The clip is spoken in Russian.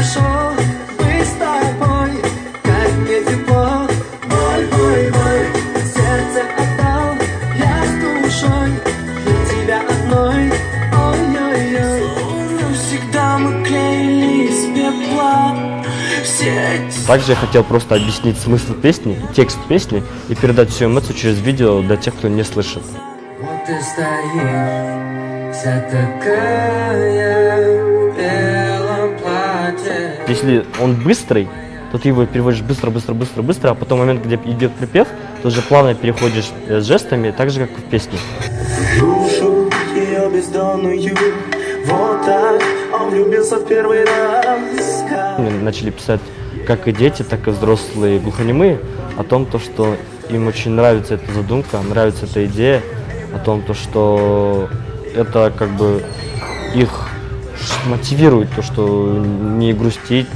хорошо быть с тобой, как мне тепло. Ой, ой, ой, сердце отдал я с душой для тебя одной. Ой, ой, ой, навсегда мы клеили из пепла все эти... Также я хотел просто объяснить смысл песни, текст песни и передать всю эмоцию через видео для тех, кто не слышит. Вот ты стоишь, вся такая в белом платье. Если он быстрый, то ты его переводишь быстро, а потом в момент, где идет припев, ты уже плавно переходишь с жестами, так же, как и в песне. Душу ее бездонную, вот так он влюбился в первый раз. Мы начали писать как и дети, так и взрослые глухонемые о том, что им очень нравится эта задумка, нравится эта идея, о том, что это как бы их мотивирует, то, что не грустить.